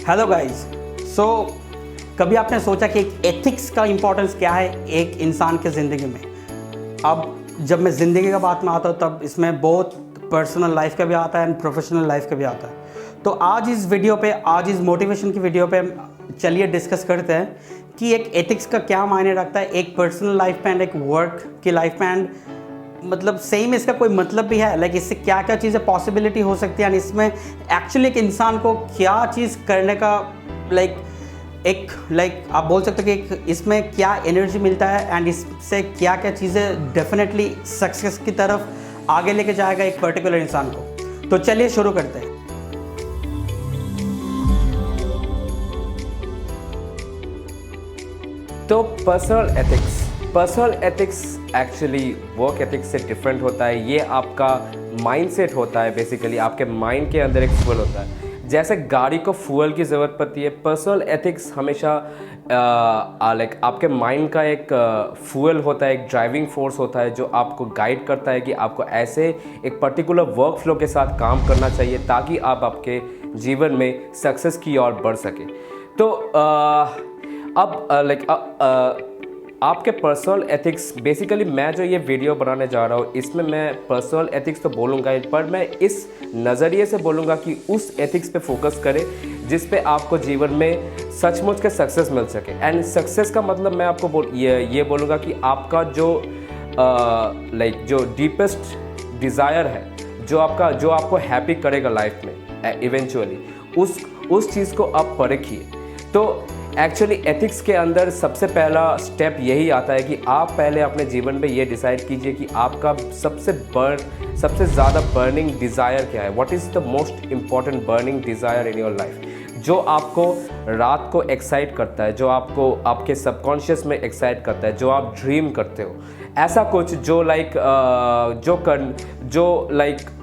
Hello guys. सो कभी आपने सोचा कि एक एथिक्स का इम्पोर्टेंस क्या है एक इंसान के ज़िंदगी में? अब जब मैं ज़िंदगी का बात में आता हूँ तब इसमें बहुत पर्सनल लाइफ का भी आता है एंड प्रोफेशनल लाइफ का भी आता है। तो आज इस वीडियो पे, आज इस मोटिवेशन की वीडियो पे चलिए डिस्कस करते हैं कि एक एथिक्स का क्या मायने रखता है एक पर्सनल लाइफ में एंड एक वर्क की लाइफ में, एंड मतलब सेम इसका कोई मतलब भी है, लाइक इससे क्या क्या चीज़ें पॉसिबिलिटी हो सकती है एंड इसमें एक्चुअली एक इंसान को क्या चीज़ करने का लाइक आप बोल सकते हो कि इसमें क्या एनर्जी मिलता है एंड इससे क्या क्या चीज़ें डेफिनेटली सक्सेस की तरफ आगे लेके जाएगा एक पर्टिकुलर इंसान को। तो चलिए शुरू करते हैं। तो personal ethics actually work ethics से डिफरेंट होता है। ये आपका माइंडसेट होता है, बेसिकली आपके माइंड के अंदर एक फ्यूल होता है। जैसे गाड़ी को फ्यूल की ज़रूरत पड़ती है, पर्सनल एथिक्स हमेशा लाइक आपके माइंड का एक फ्यूल होता है, एक ड्राइविंग फोर्स होता है जो आपको गाइड करता है कि आपको ऐसे एक पर्टिकुलर वर्क फ्लो के साथ काम करना चाहिए ताकि आप आपके जीवन में सक्सेस की ओर बढ़ सके। तो आपके पर्सनल एथिक्स, बेसिकली मैं जो ये वीडियो बनाने जा रहा हूँ इसमें मैं पर्सनल एथिक्स तो बोलूँगा ही, पर मैं इस नज़रिए से बोलूँगा कि उस एथिक्स पे फोकस करें जिस पे आपको जीवन में सचमुच के सक्सेस मिल सके। एंड सक्सेस का मतलब मैं आपको ये बोलूँगा कि आपका जो जो डीपेस्ट डिज़ायर है, जो आपको हैप्पी करेगा लाइफ में इवेंचुअली, उस चीज़ को आप परखिए। तो एक्चुअली एथिक्स के अंदर सबसे पहला स्टेप यही आता है कि आप पहले अपने जीवन में ये डिसाइड कीजिए कि आपका सबसे ज़्यादा बर्निंग डिज़ायर क्या है। What is the most important burning desire in your life, जो आपको रात को एक्साइट करता है, जो आपको आपके सबकॉन्शियस में एक्साइट करता है, जो आप ड्रीम करते हो, ऐसा कुछ जो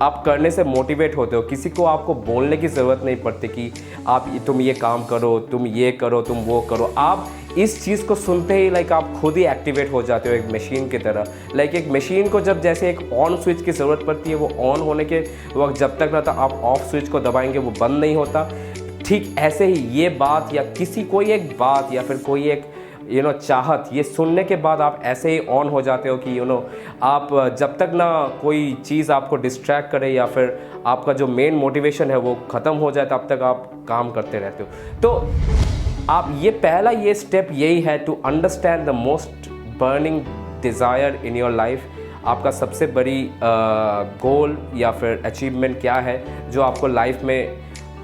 आप करने से मोटिवेट होते हो। किसी को आपको बोलने की ज़रूरत नहीं पड़ती कि तुम ये काम करो, तुम ये करो, तुम वो करो। आप इस चीज़ को सुनते ही आप खुद ही एक्टिवेट हो जाते हो एक मशीन की तरह। एक मशीन को जब जैसे एक ऑन स्विच की ज़रूरत पड़ती है, वो ऑन होने के वक्त जब तक रहता आप ऑफ स्विच को दबाएंगे वो बंद नहीं होता। ठीक ऐसे ही ये बात या कोई एक बात या फिर कोई एक चाहत, ये सुनने के बाद आप ऐसे ही ऑन हो जाते हो कि आप जब तक ना कोई चीज़ आपको डिस्ट्रैक्ट करे या फिर आपका जो मेन मोटिवेशन है वो ख़त्म हो जाए तब तक आप काम करते रहते हो। तो आप पहला स्टेप यही है to understand the most burning desire in your life. आपका सबसे बड़ी गोल या फिर अचीवमेंट क्या है जो आपको लाइफ में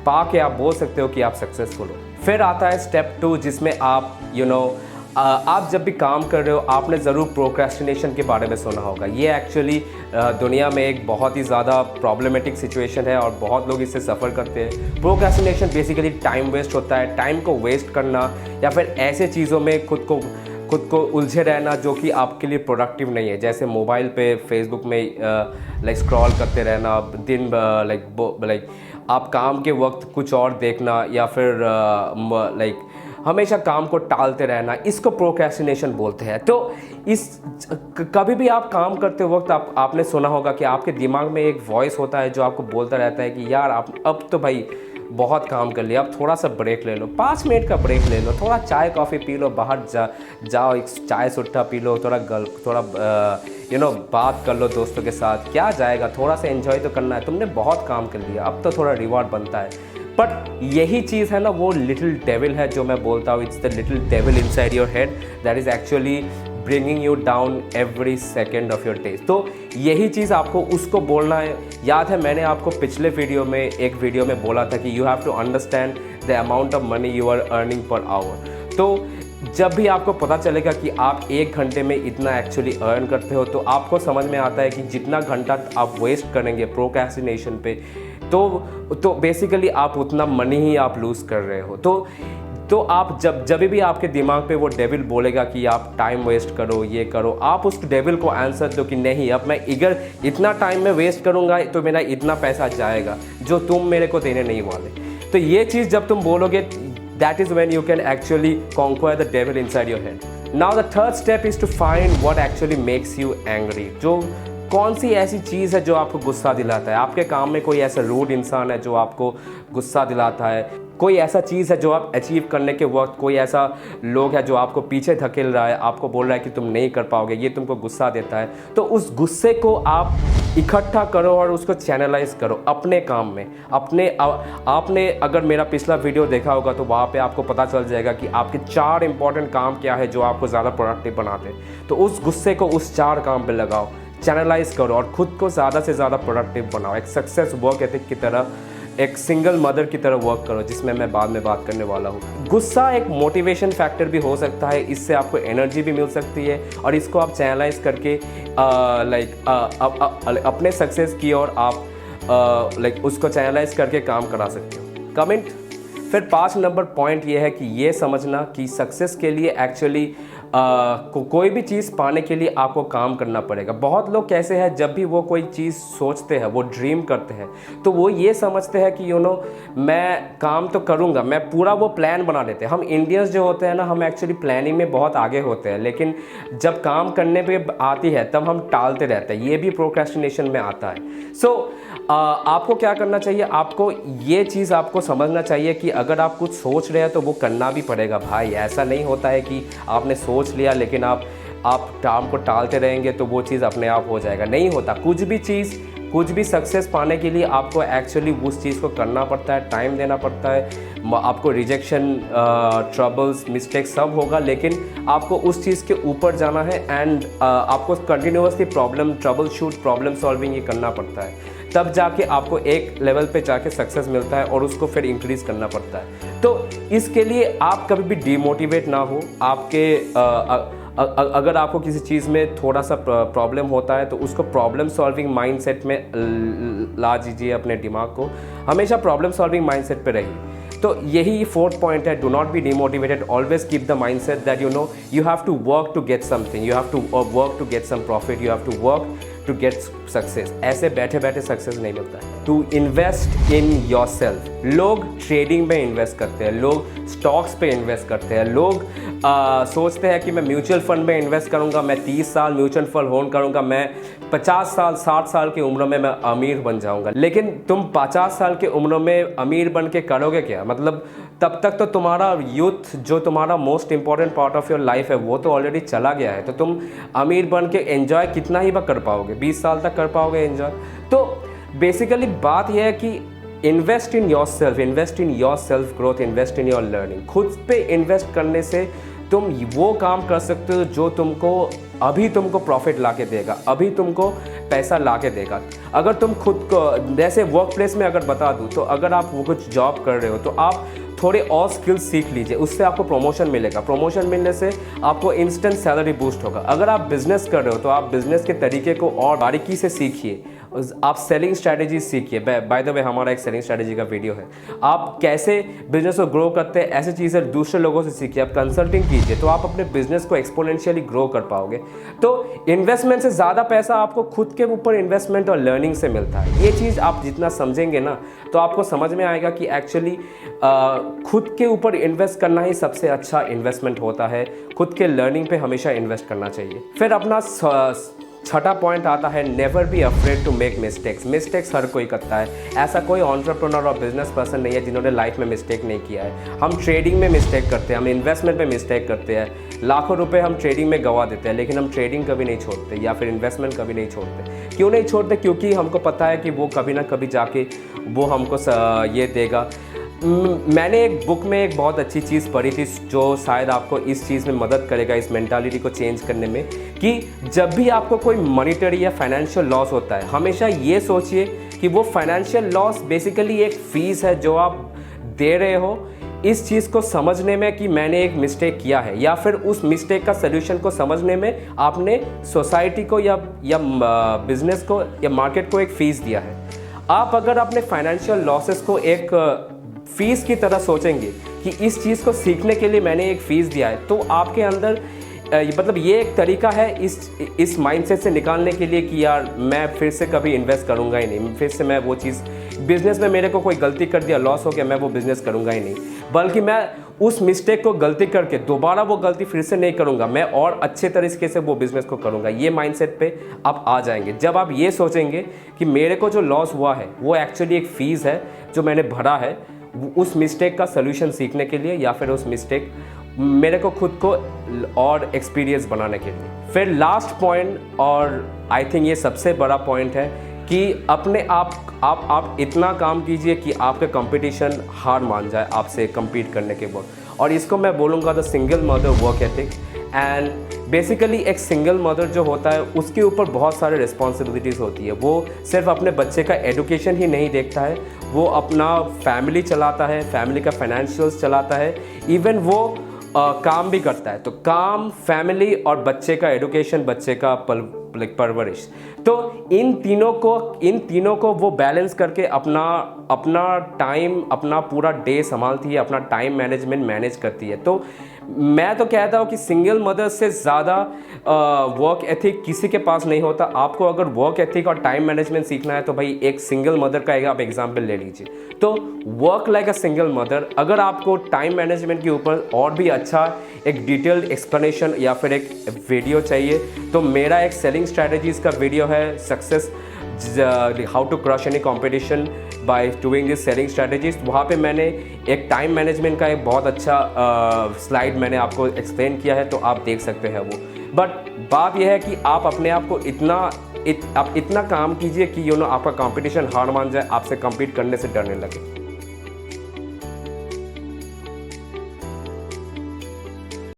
पा के आप बोल सकते हो कि आप सक्सेसफुल हो। फिर आता है स्टेप 2, जिसमें आप आप जब भी काम कर रहे हो आपने ज़रूर प्रोक्रेस्टिनेशन के बारे में सुना होगा। ये एक्चुअली दुनिया में एक बहुत ही ज़्यादा प्रॉब्लमेटिक सिचुएशन है और बहुत लोग इससे सफ़र करते हैं। प्रोक्रेस्टिनेशन बेसिकली टाइम वेस्ट होता है, टाइम को वेस्ट करना या फिर ऐसे चीज़ों में खुद को उलझे रहना जो कि आपके लिए प्रोडक्टिव नहीं है। जैसे मोबाइल पे फेसबुक में स्क्रॉल करते रहना दिन आप काम के वक्त कुछ और देखना या फिर हमेशा काम को टालते रहना, इसको प्रोक्रेस्टिनेशन बोलते हैं। तो कभी भी आप काम करते वक्त आपने सुना होगा कि आपके दिमाग में एक वॉइस होता है जो आपको बोलता रहता है कि यार आप अब तो भाई बहुत काम कर लिया, अब थोड़ा सा ब्रेक ले लो, 5 मिनट का ब्रेक ले लो, थोड़ा चाय कॉफ़ी पी लो, बाहर जाओ एक चाय सुट्टा पी लो, थोड़ा बात कर लो दोस्तों के साथ, क्या जाएगा, थोड़ा सा एंजॉय तो करना है, तुमने बहुत काम कर लिया, अब तो थोड़ा रिवॉर्ड बनता है। बट यही चीज़ है ना, वो लिटिल डेविल है जो मैं बोलता हूँ, it's the little devil inside your head that is actually bringing you down every second of your day. तो यही चीज़ आपको उसको बोलना है। याद है मैंने आपको पिछले एक वीडियो में बोला था कि you have to understand the amount of money you are earning per hour. तो जब भी आपको पता चलेगा कि आप 1 घंटे में इतना एक्चुअली अर्न करते हो, तो आपको समझ में आता है कि जितना घंटा आप वेस्ट करेंगे प्रोक्रेस्टिनेशन पे, तो बेसिकली आप उतना मनी ही आप लूज़ कर रहे हो। तो आप जब भी आपके दिमाग पे वो डेविल बोलेगा कि आप टाइम वेस्ट करो, ये करो, आप उस डेविल को आंसर दो कि नहीं, अब मैं अगर इतना टाइम में वेस्ट करूँगा तो मेरा इतना पैसा जाएगा जो तुम मेरे को देने नहीं वाले। तो ये चीज़ जब तुम बोलोगे, that is when you can actually conquer the devil inside your head. Now the third step is to find what actually makes you angry. जो कौन सी ऐसी चीज़ है जो आपको गुस्सा दिलाता है? आपके काम में कोई ऐसा रूड इंसान है जो आपको गुस्सा दिलाता है? कोई ऐसा चीज़ है जो आप अचीव करने के वक्त, कोई ऐसा लोग है जो आपको पीछे धकेल रहा है, आपको बोल रहा है कि तुम नहीं कर पाओगे, ये तुमको गुस्सा देता है, तो उस गुस्से को आप इकट्ठा करो और उसको चैनलाइज करो अपने काम में। आपने अगर मेरा पिछला वीडियो देखा होगा तो वहाँ पे आपको पता चल जाएगा कि आपके 4 इंपॉर्टेंट काम क्या है जो आपको ज़्यादा प्रोडक्टिव बनाते हैं। तो उस गुस्से को उस 4 काम पे लगाओ, चैनलाइज करो और ख़ुद को ज़्यादा से ज़्यादा प्रोडक्टिव बनाओ। एक सक्सेस वर्क एथिक की तरह, एक सिंगल मदर की तरह वर्क करो, जिसमें मैं बाद में बात करने वाला हूँ। गुस्सा एक मोटिवेशन फैक्टर भी हो सकता है, इससे आपको एनर्जी भी मिल सकती है और इसको आप चैनलाइज करके अपने सक्सेस की ओर आप उसको चैनलाइज करके काम करा सकते हो। कमेंट। फिर 5 नंबर पॉइंट ये है कि ये समझना कि सक्सेस के लिए एक्चुअली कोई भी चीज़ पाने के लिए आपको काम करना पड़ेगा। बहुत लोग कैसे हैं, जब भी वो कोई चीज़ सोचते हैं, वो ड्रीम करते हैं, तो वो ये समझते हैं कि मैं काम तो करूँगा, मैं पूरा वो प्लान बना लेते हैं। हम इंडियंस जो होते हैं ना, हम एक्चुअली प्लानिंग में बहुत आगे होते हैं, लेकिन जब काम करने पे आती है तब हम टालते रहते हैं। ये भी प्रोक्रेस्टिनेशन में आता है। आपको क्या करना चाहिए, आपको ये चीज़ आपको समझना चाहिए कि अगर आप कुछ सोच रहे हैं तो वो करना भी पड़ेगा भाई। ऐसा नहीं होता है कि आपने सोच लिया लेकिन आप काम को टालते रहेंगे तो वो चीज़ अपने आप हो जाएगा, नहीं होता। कुछ भी सक्सेस पाने के लिए आपको एक्चुअली उस चीज़ को करना पड़ता है, टाइम देना पड़ता है। आपको रिजेक्शन, ट्रबल्स, मिस्टेक सब होगा, लेकिन आपको उस चीज़ के ऊपर जाना है एंड आपको continuously trouble shoot, problem solving ये करना पड़ता है। तब जाके आपको एक लेवल पे जाके सक्सेस मिलता है और उसको फिर इंक्रीज करना पड़ता है। तो इसके लिए आप कभी भी डिमोटिवेट ना हो। अगर आपको किसी चीज़ में थोड़ा सा प्रॉब्लम होता है तो उसको प्रॉब्लम सॉल्विंग माइंडसेट में ला दीजिए अपने दिमाग को। हमेशा प्रॉब्लम सॉल्विंग माइंडसेट पे रहिए। तो यही 4th पॉइंट है, do not be demotivated, always keep the mindset that you have to work to get something, you have to work to get some profit, you have to work to get success. ऐसे बैठे बैठे success नहीं मिलता है। To invest in yourself. लोग trading में invest करते हैं, लोग स्टॉक्स पे इन्वेस्ट करते हैं, लोग सोचते हैं कि मैं म्यूचुअल फंड में इन्वेस्ट करूंगा, मैं 30 साल म्यूचुअल फंड होल्ड करूंगा, मैं 50 साल 60 साल की उम्र में मैं अमीर बन जाऊंगा। लेकिन तुम 50 साल की उम्र में अमीर बन के करोगे क्या? मतलब तब तक तो तुम्हारा यूथ, जो तुम्हारा most important part of your life है, वो तो ऑलरेडी चला गया है। तो तुम अमीर बन के एंजॉय कितना ही कर पाओगे? 20 साल तक कर पाओगे एंजॉय? तो बेसिकली बात यह है कि invest in your self growth, invest in your learning. खुद पे इन्वेस्ट करने से तुम वो काम कर सकते हो जो तुमको प्रॉफिट ला के देगा, अभी तुमको पैसा ला के देगा। अगर तुम खुद को, जैसे वर्क प्लेस में अगर बता दूँ, तो अगर आप वो कुछ जॉब कर रहे हो तो आप थोड़े और स्किल्स सीख लीजिए, उससे आपको प्रमोशन मिलेगा। प्रमोशन मिलने से आपको इंस्टेंट सैलरी बूस्ट होगा। अगर आप बिजनेस कर रहे हो तो आप बिजनेस के तरीके को और बारीकी से सीखिए, आप सेलिंग स्ट्रैटेजी सीखिए। बाय द वे हमारा एक सेलिंग स्ट्रैटेजी का वीडियो है, आप कैसे बिजनेस को ग्रो करते हैं, ऐसी चीज़ें दूसरे लोगों से सीखिए। आप कंसल्टिंग कीजिए तो आप अपने बिजनेस को एक्सपोनेंशियली ग्रो कर पाओगे। तो इन्वेस्टमेंट से ज़्यादा पैसा आपको खुद के ऊपर इन्वेस्टमेंट और लर्निंग से मिलता है। ये चीज़ आप जितना समझेंगे ना, तो आपको समझ में आएगा कि एक्चुअली खुद के ऊपर इन्वेस्ट करना ही सबसे अच्छा इन्वेस्टमेंट होता है। खुद के लर्निंग पे हमेशा इन्वेस्ट करना चाहिए। फिर अपना 6ठा पॉइंट आता है, never be afraid to make mistakes हर कोई करता है। ऐसा कोई एंटरप्रेन्योर और बिजनेस पर्सन नहीं है जिन्होंने लाइफ में मिस्टेक नहीं किया है। हम ट्रेडिंग में मिस्टेक करते हैं, हम इन्वेस्टमेंट में मिस्टेक करते हैं, लाखों रुपए हम ट्रेडिंग में गंवा देते हैं, लेकिन हम ट्रेडिंग कभी नहीं छोड़ते या फिर इन्वेस्टमेंट कभी नहीं छोड़ते। क्यों नहीं छोड़ते? क्योंकि हमको पता है कि वो कभी ना कभी जाके वो हमको ये देगा। मैंने एक बुक में एक बहुत अच्छी चीज़ पढ़ी थी जो शायद आपको इस चीज़ में मदद करेगा, इस मेंटालिटी को चेंज करने में, कि जब भी आपको कोई मॉनेटरी या फाइनेंशियल लॉस होता है, हमेशा ये सोचिए कि वो फाइनेंशियल लॉस बेसिकली एक फ़ीस है जो आप दे रहे हो इस चीज़ को समझने में कि मैंने एक मिस्टेक किया है, या फिर उस मिस्टेक का सलूशन को समझने में आपने सोसाइटी को या बिजनेस को या मार्केट को एक फ़ीस दिया है। आप अगर अपने फाइनेंशियल लॉसेस को एक फ़ीस की तरह सोचेंगे कि इस चीज़ को सीखने के लिए मैंने एक फ़ीस दिया है, तो आपके अंदर मतलब ये एक तरीका है इस माइंडसेट से निकालने के लिए कि यार मैं फिर से कभी इन्वेस्ट करूँगा ही नहीं, फिर से मैं वो चीज़, बिज़नेस में मेरे को कोई गलती कर दिया, लॉस हो गया, मैं वो बिज़नेस करूँगा ही नहीं, बल्कि मैं उस मिस्टेक को गलती करके दोबारा वो गलती फिर से नहीं करूँगा, मैं और अच्छे तरीके से वो बिज़नेस को करूँगा। ये माइंडसेट पे आप आ जाएंगे जब आप ये सोचेंगे कि मेरे को जो लॉस हुआ है वो एक्चुअली एक फ़ीस है जो मैंने भरा है, उस मिस्टेक का सलूशन सीखने के लिए या फिर उस मिस्टेक मेरे को खुद को और एक्सपीरियंस बनाने के लिए। फिर लास्ट पॉइंट, और आई थिंक ये सबसे बड़ा पॉइंट है कि अपने आप इतना काम कीजिए कि आपका कंपटीशन हार मान जाए आपसे compete करने के बाद। और इसको मैं बोलूँगा the single mother work ethic. And basically एक सिंगल मदर जो होता है उसके ऊपर बहुत सारे रिस्पॉन्सिबिलिटीज़ होती है। वो सिर्फ अपने बच्चे का एडुकेशन ही नहीं देखता है, वो अपना फैमिली चलाता है, फैमिली का फाइनेंशियल्स चलाता है, इवन वो काम भी करता है। तो काम, फैमिली और बच्चे का एडुकेशन, बच्चे का परवरिश, तो इन तीनों को वो बैलेंस करके अपना टाइम, अपना पूरा डे संभालती है, अपना टाइम मैनेजमेंट मैनेज करती है। तो मैं तो कहता हूँ कि सिंगल मदर से ज़्यादा वर्क एथिक किसी के पास नहीं होता। आपको अगर वर्क एथिक और टाइम मैनेजमेंट सीखना है तो भाई एक सिंगल मदर का आप एग्जाम्पल ले लीजिए। तो work like a single mother. अगर आपको टाइम मैनेजमेंट के ऊपर और भी अच्छा एक डिटेल्ड एक्सप्लेनेशन या फिर एक वीडियो चाहिए तो मेरा एक सेलिंग स्ट्रैटेजीज़ का वीडियो है, success how to crush any competition by doing this selling strategies. वहाँ पे मैंने एक टाइम मैनेजमेंट का एक बहुत अच्छा स्लाइड मैंने आपको एक्सप्लेन किया है, तो आप देख सकते हैं वो। बट बात यह है कि आप अपने आप को इतना काम कीजिए कि आपका कंपटीशन हार मान जाए, आपसे compete करने से डरने लगे।